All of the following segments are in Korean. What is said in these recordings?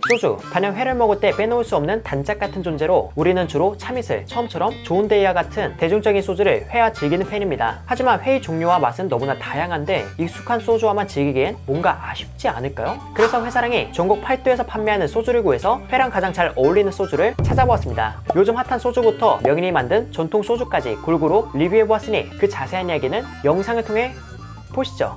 소주, 단연 회를 먹을 때 빼놓을 수 없는 단짝 같은 존재로 우리는 주로 참이슬, 처음처럼 좋은 데이와 같은 대중적인 소주를 회와 즐기는 편입니다. 하지만 회의 종류와 맛은 너무나 다양한데 익숙한 소주와만 즐기기엔 뭔가 아쉽지 않을까요? 그래서 회사랑이 전국 8도에서 판매하는 소주를 구해서 회랑 가장 잘 어울리는 소주를 찾아보았습니다. 요즘 핫한 소주부터 명인이 만든 전통 소주까지 골고루 리뷰해보았으니 그 자세한 이야기는 영상을 통해 보시죠.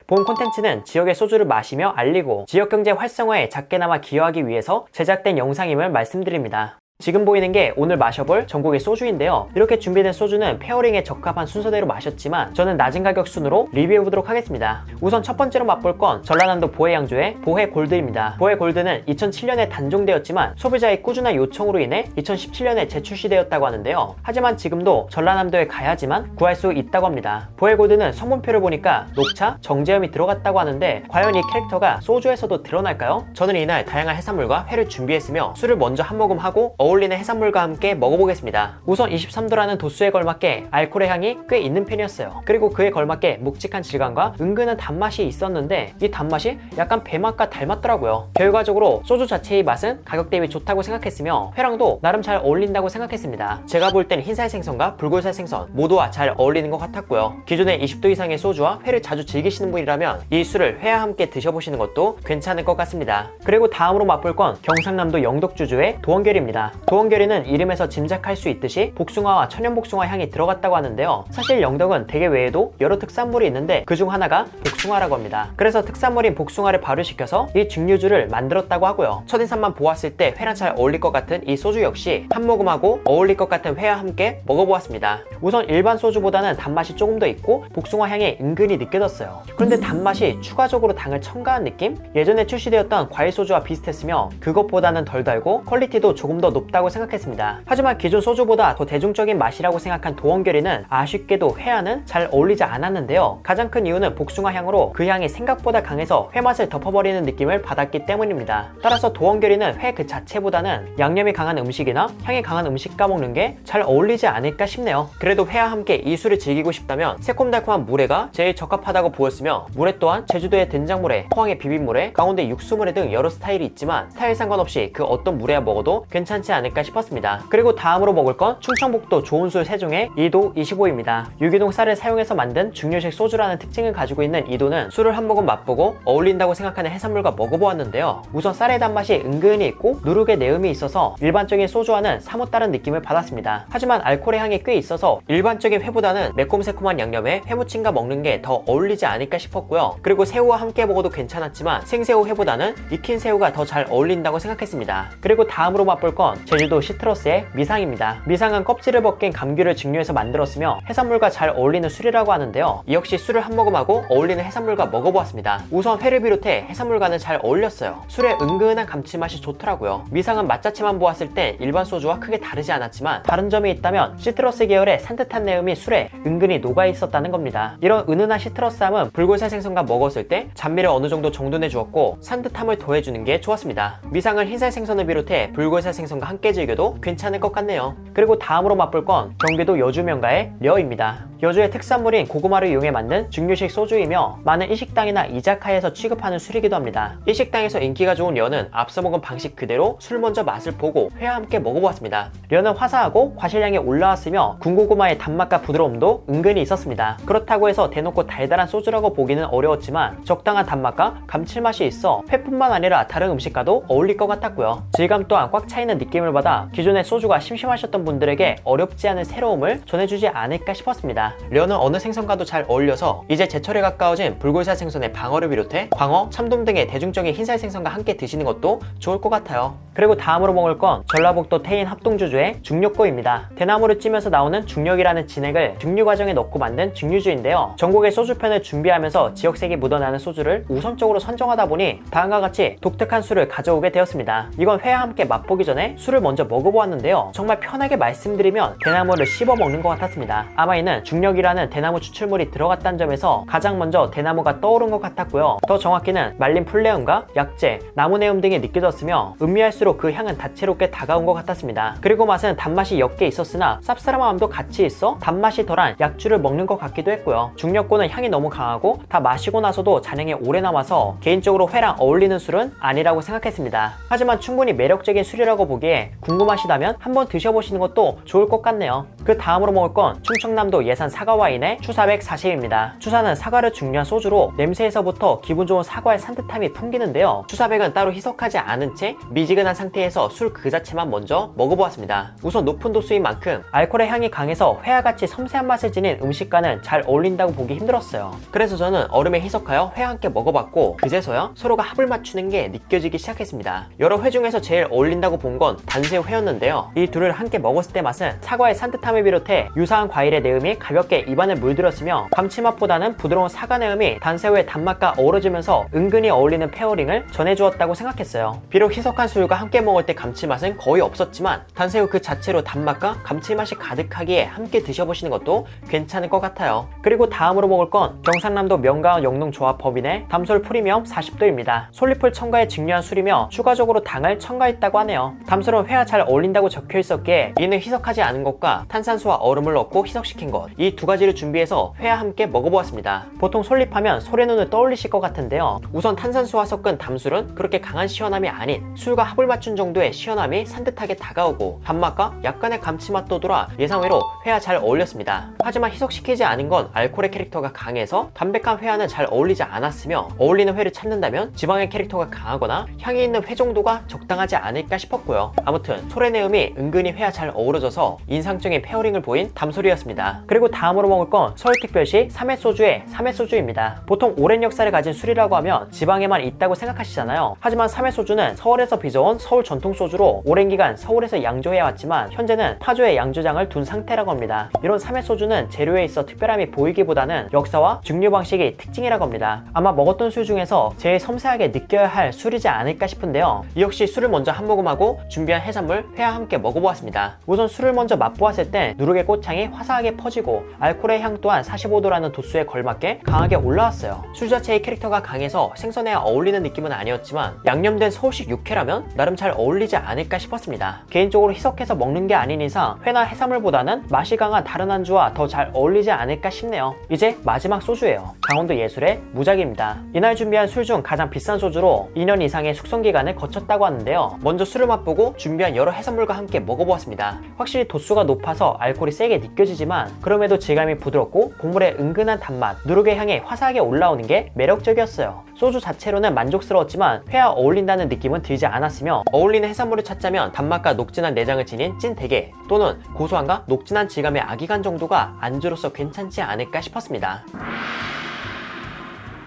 본 콘텐츠는 지역의 소주를 마시며 알리고 지역경제 활성화에 작게나마 기여하기 위해서 제작된 영상임을 말씀드립니다. 지금 보이는 게 오늘 마셔볼 전국의 소주인데요. 이렇게 준비된 소주는 페어링에 적합한 순서대로 마셨지만 저는 낮은 가격 순으로 리뷰해보도록 하겠습니다. 우선 첫 번째로 맛볼 건 전라남도 보혜 양조의 보혜 골드입니다. 보혜 골드는 2007년에 단종되었지만 소비자의 꾸준한 요청으로 인해 2017년에 재출시되었다고 하는데요. 하지만 지금도 전라남도에 가야지만 구할 수 있다고 합니다. 보혜 골드는 성분표를 보니까 녹차, 정제염이 들어갔다고 하는데 과연 이 캐릭터가 소주에서도 드러날까요? 저는 이날 다양한 해산물과 회를 준비했으며 술을 먼저 한 모금 하고 어울리는 해산물과 함께 먹어보겠습니다. 우선 23도라는 도수에 걸맞게 알코올의 향이 꽤 있는 편이었어요. 그리고 그에 걸맞게 묵직한 질감과 은근한 단맛이 있었는데 이 단맛이 약간 배맛과 닮았더라고요. 결과적으로 소주 자체의 맛은 가격 대비 좋다고 생각했으며 회랑도 나름 잘 어울린다고 생각했습니다. 제가 볼 땐 흰살 생선과 붉은살 생선 모두와 잘 어울리는 것 같았고요. 기존에 20도 이상의 소주와 회를 자주 즐기시는 분이라면 이 술을 회와 함께 드셔보시는 것도 괜찮을 것 같습니다. 그리고 다음으로 맛볼 건 경상남도 영덕주주의 도원결입니다. 도원결이는 이름에서 짐작할 수 있듯이 복숭아와 천연복숭아 향이 들어갔다고 하는데요. 사실 영덕은 대게 외에도 여러 특산물이 있는데 그중 하나가 복숭아라고 합니다. 그래서 특산물인 복숭아를 발효시켜서 이 증류주를 만들었다고 하고요. 첫인상만 보았을 때 회랑 잘 어울릴 것 같은 이 소주 역시 한 모금하고 어울릴 것 같은 회와 함께 먹어보았습니다. 우선 일반 소주보다는 단맛이 조금 더 있고 복숭아 향이 은근히 느껴졌어요. 그런데 단맛이 추가적으로 당을 첨가한 느낌? 예전에 출시되었던 과일 소주와 비슷했으며 그것보다는 덜 달고 퀄리티도 조금 더 높다고 생각했습니다. 하지만 기존 소주보다 더 대중적인 맛이라고 생각한 도원결이는 아쉽게도 회와는 잘 어울리지 않았는데요. 가장 큰 이유는 복숭아 향으로 그 향이 생각보다 강해서 회맛을 덮어버리는 느낌을 받았기 때문입니다. 따라서 도원결이는 회 그 자체보다는 양념이 강한 음식이나 향이 강한 음식과 먹는 게 잘 어울리지 않을까 싶네요. 그래도 회와 함께 이 술을 즐기고 싶다면 새콤달콤한 물회가 제일 적합하다고 보였으며 물회 또한 제주도의 된장물회, 포항의 비빔물회, 강원도의 육수물회 등 여러 스타일이 있지만 스타일 상관없이 그 어떤 물회와 먹어도 괜찮지 않을까 싶었습니다. 그리고 다음으로 먹을 건 충청북도 좋은술 세종의 2도 25입니다. 유기농 쌀을 사용해서 만든 증류식 소주라는 특징을 가지고 있는 2도는 술을 한 모금 맛보고 어울린다고 생각하는 해산물과 먹어보았는데요. 우선 쌀의 단맛이 은근히 있고 누룩의 내음이 있어서 일반적인 소주와는 사뭇 다른 느낌을 받았습니다. 하지만 알코올의 향이 꽤 있어서 일반적인 회보다는 매콤새콤한 양념에 회무침과 먹는 게 더 어울리지 않을까 싶었고요. 그리고 새우와 함께 먹어도 괜찮았지만 생새우 회보다는 익힌 새우가 더 잘 어울린다고 생각했습니다. 그리고 다음으로 맛볼 건 제주도 시트러스의 미상입니다. 미상은 껍질을 벗긴 감귤을 증류해서 만들었으며 해산물과 잘 어울리는 술이라고 하는데요. 이 역시 술을 한 모금하고 어울리는 해산물과 먹어보았습니다. 우선 회를 비롯해 해산물과는 잘 어울렸어요. 술의 은근한 감칠맛이 좋더라고요. 미상은 맛 자체만 보았을 때 일반 소주와 크게 다르지 않았지만 다른 점이 있다면 시트러스 계열의 산뜻한 내음이 술에 은근히 녹아있었다는 겁니다. 이런 은은한 시트러스함은 붉은살 생선과 먹었을 때 잡미를 어느 정도 정돈해 주었고 산뜻함을 더해주는 게 좋았습니다. 미상은 흰살 생선을 비롯해 붉은살 생선과 함께 즐겨도 괜찮을 것 같네요. 그리고 다음으로 맛볼 건 경기도 여주 명가의 려입니다. 여주의 특산물인 고구마를 이용해 만든 증류식 소주이며 많은 일식당이나 이자카야에서 취급하는 술이기도 합니다. 일식당에서 인기가 좋은 려는 앞서 먹은 방식 그대로 술 먼저 맛을 보고 회와 함께 먹어보았습니다. 려는 화사하고 과실량이 올라왔으며 군고구마의 단맛과 부드러움도 은근히 있었습니다. 그렇다고 해서 대놓고 달달한 소주라고 보기는 어려웠지만 적당한 단맛과 감칠맛이 있어 회뿐만 아니라 다른 음식과도 어울릴 것 같았고요. 질감 또한 꽉 차있는 느낌을 받아 기존의 소주가 심심하셨던 분들에게 어렵지 않은 새로움을 전해주지 않을까 싶었습니다. 려는 어느 생선과도 잘 어울려서 이제 제철에 가까워진 붉은살 생선의 방어를 비롯해 광어, 참돔 등의 대중적인 흰살 생선과 함께 드시는 것도 좋을 것 같아요. 그리고 다음으로 먹을 건 전라북도 태인 합동주주의 중력고입니다. 대나무를 찌면서 나오는 중력이라는 진액을 증류 과정에 넣고 만든 증류주인데요. 전국의 소주편을 준비하면서 지역색이 묻어나는 소주를 우선적으로 선정하다 보니 다음과 같이 독특한 술을 가져오게 되었습니다. 이건 회와 함께 맛보기 전에 술을 술을 먼저 먹어보았는데요. 정말 편하게 말씀드리면 대나무를 씹어 먹는 것 같았습니다. 아마 이는 중력이라는 대나무 추출물이 들어갔다는 점에서 가장 먼저 대나무가 떠오른 것 같았고요. 더 정확히는 말린 풀네음과 약재, 나무내음 등이 느껴졌으며 음미할수록 그 향은 다채롭게 다가온 것 같았습니다. 그리고 맛은 단맛이 옅게 있었으나 쌉싸름함도 같이 있어 단맛이 덜한 약주를 먹는 것 같기도 했고요. 중력고는 향이 너무 강하고 다 마시고 나서도 잔향이 오래 남아서 개인적으로 회랑 어울리는 술은 아니라고 생각했습니다. 하지만 충분히 매력적인 술이라고 보기에 궁금하시다면 한번 드셔보시는 것도 좋을 것 같네요. 그 다음으로 먹을 건 충청남도 예산 사과와인의 추사백 40입니다. 추사는 사과를 중요한 소주로 냄새에서부터 기분 좋은 사과의 산뜻함이 풍기는데요. 추사백은 따로 희석하지 않은 채 미지근한 상태에서 술 그 자체만 먼저 먹어보았습니다. 우선 높은 도수인 만큼 알코올의 향이 강해서 회와같이 섬세한 맛을 지닌 음식과는 잘 어울린다고 보기 힘들었어요. 그래서 저는 얼음에 희석하여 회와 함께 먹어봤고 그제서야 서로가 합을 맞추는 게 느껴지기 시작했습니다. 여러 회 중에서 제일 어울린다고 본 건 단새우 회였는데요. 이 둘을 함께 먹었을 때 맛은 사과의 산뜻함을 비롯해 유사한 과일의 내음이 가볍게 입안을 물들였으며 감칠맛보다는 부드러운 사과 내음이 단새우의 단맛과 어우러지면서 은근히 어울리는 페어링을 전해주었다고 생각했어요. 비록 희석한 술과 함께 먹을 때 감칠맛은 거의 없었지만 단새우 그 자체로 단맛과 감칠맛이 가득하기에 함께 드셔보시는 것도 괜찮을 것 같아요. 그리고 다음으로 먹을 건 경상남도 명가원 영농조합 법인의 담솔 프리미엄 40도입니다. 솔잎을 첨가해 증류한 술이며 추가적으로 당을 첨가했다고 하네요. 담솔은 회와 잘 어울린다고 적혀 있었기에 이는 희석하지 않은 것과 탄산수와 얼음을 넣고 희석시킨 것, 이 두 가지를 준비해서 회와 함께 먹어보았습니다. 보통 솔잎하면 솔의 눈을 떠올리실 것 같은데요. 우선 탄산수와 섞은 담술은 그렇게 강한 시원함이 아닌 술과 합을 맞춘 정도의 시원함이 산뜻하게 다가오고 단맛과 약간의 감칠맛도 돌아 예상외로 회와 잘 어울렸습니다. 하지만 희석시키지 않은 건 알코올의 캐릭터가 강해서 담백한 회와는 잘 어울리지 않았으며 어울리는 회를 찾는다면 지방의 캐릭터가 강하거나 향이 있는 회 정도가 적당하지 않을까 싶었고요. 아무튼 솔의 내음이 은근히 회와 잘 어우러져서 인상적인 페어링을 보인 담솔이었습니다. 그리고 다음으로 먹을 건 서울특별시 삼해소주의 삼해소주입니다. 보통 오랜 역사를 가진 술이라고 하면 지방에만 있다고 생각하시잖아요. 하지만 삼해소주는 서울에서 빚어온 서울 전통소주로 오랜 기간 서울에서 양조해왔지만 현재는 파주에 양조장을 둔 상태라고 합니다. 이런 삼해소주는 재료에 있어 특별함이 보이기보다는 역사와 증류 방식이 특징이라고 합니다. 아마 먹었던 술 중에서 제일 섬세하게 느껴야 할 술이지 않을까 싶은데요. 이 역시 술을 먼저 한 모금하고 준비한 해산물 회와 함께 먹어보았습니다. 우선 술을 먼저 맛보았을 때 누룩의 꽃향이 화사하게 퍼지고 알코올의 향 또한 45도라는 도수에 걸맞게 강하게 올라왔어요. 술 자체의 캐릭터가 강해서 생선에 어울리는 느낌은 아니었지만 양념된 서울식 육회라면 나름 잘 어울리지 않을까 싶었습니다. 개인적으로 희석해서 먹는 게 아닌 이상 회나 해산물보다는 맛이 강한 다른 안주와 더 잘 어울리지 않을까 싶네요. 이제 마지막 소주예요. 강원도 예술의 무작위입니다. 이날 준비한 술 중 가장 비싼 소주로 2년 이상의 숙성기간을 거쳤다고 하는데요. 먼저 술을 맛보고 준비한 여러 해산물과 함께 먹어보았습니다. 확실히 도수가 높아서 알코올이 세게 느껴지지만 그럼에도 질감이 부드럽고 곡물의 은근한 단맛, 누룩의 향이 화사하게 올라오는 게 매력적이었어요. 소주 자체로는 만족스러웠지만 회와 어울린다는 느낌은 들지 않았으며 어울리는 해산물을 찾자면 단맛과 녹진한 내장을 지닌 찐대게 또는 고소함과 녹진한 질감의 아기간 정도가 안주로서 괜찮지 않을까 싶었습니다.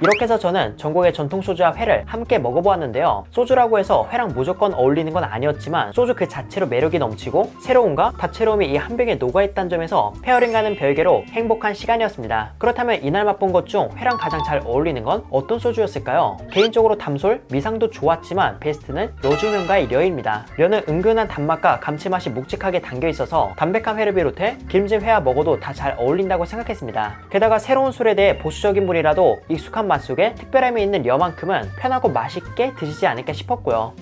이렇게 해서 저는 전국의 전통소주와 회를 함께 먹어보았는데요. 소주라고 해서 회랑 무조건 어울리는 건 아니었지만 소주 그 자체로 매력이 넘치고 새로움과 다채로움이 이 한 병에 녹아있다는 점에서 페어링과는 별개로 행복한 시간이었습니다. 그렇다면 이날 맛본 것 중 회랑 가장 잘 어울리는 건 어떤 소주였을까요? 개인적으로 담솔, 미상도 좋았지만 베스트는 여주면과의 려입니다. 려는 은근한 단맛과 감칠맛이 묵직하게 담겨있어서 담백한 회를 비롯해 기름진 회와 먹어도 다 잘 어울린다고 생각했습니다. 게다가 새로운 술에 대해 보수적인 분이라도 익숙한 맛 속에 특별함이 있는 려만큼은 편하고 맛있게 드시지 않을까 싶었고요.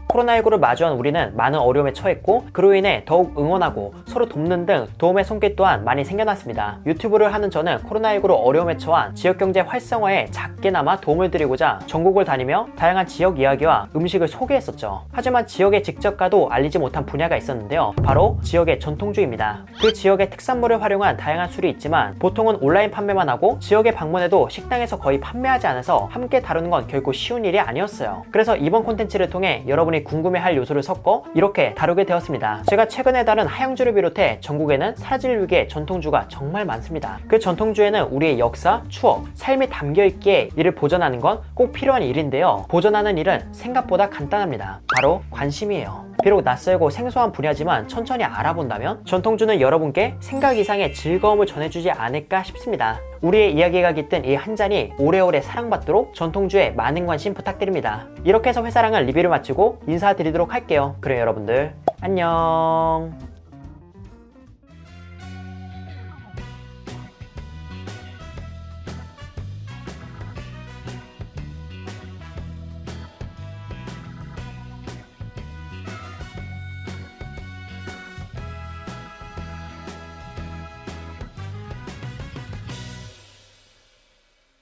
코로나19를 마주한 우리는 많은 어려움에 처했고 그로 인해 더욱 응원하고 서로 돕는 등 도움의 손길 또한 많이 생겨났습니다. 유튜브를 하는 저는 코로나19로 어려움에 처한 지역경제 활성화에 작게나마 도움을 드리고자 전국을 다니며 다양한 지역 이야기와 음식을 소개했었죠. 하지만 지역에 직접 가도 알리지 못한 분야가 있었는데요. 바로 지역의 전통주입니다. 그 지역의 특산물을 활용한 다양한 술이 있지만 보통은 온라인 판매만 하고 지역에 방문해도 식당에서 거의 판매하지 않아서 함께 다루는 건 결코 쉬운 일이 아니었어요. 그래서 이번 콘텐츠를 통해 여러분이 궁금해할 요소를 섞어 이렇게 다루게 되었습니다. 제가 최근에 다룬 하영주를 비롯해 전국에는 사라질 위기의 전통주가 정말 많습니다. 그 전통주에는 우리의 역사, 추억, 삶이 담겨있기에 이를 보존하는 건 꼭 필요한 일인데요. 보존하는 일은 생각보다 간단합니다. 바로 관심이에요. 비록 낯설고 생소한 분야지만 천천히 알아본다면 전통주는 여러분께 생각 이상의 즐거움을 전해주지 않을까 싶습니다. 우리의 이야기가 깃든 이 한 잔이 오래오래 사랑받도록 전통주에 많은 관심 부탁드립니다. 이렇게 해서 회사랑은 리뷰를 마치고 인사드리도록 할게요. 그럼 여러분들 안녕.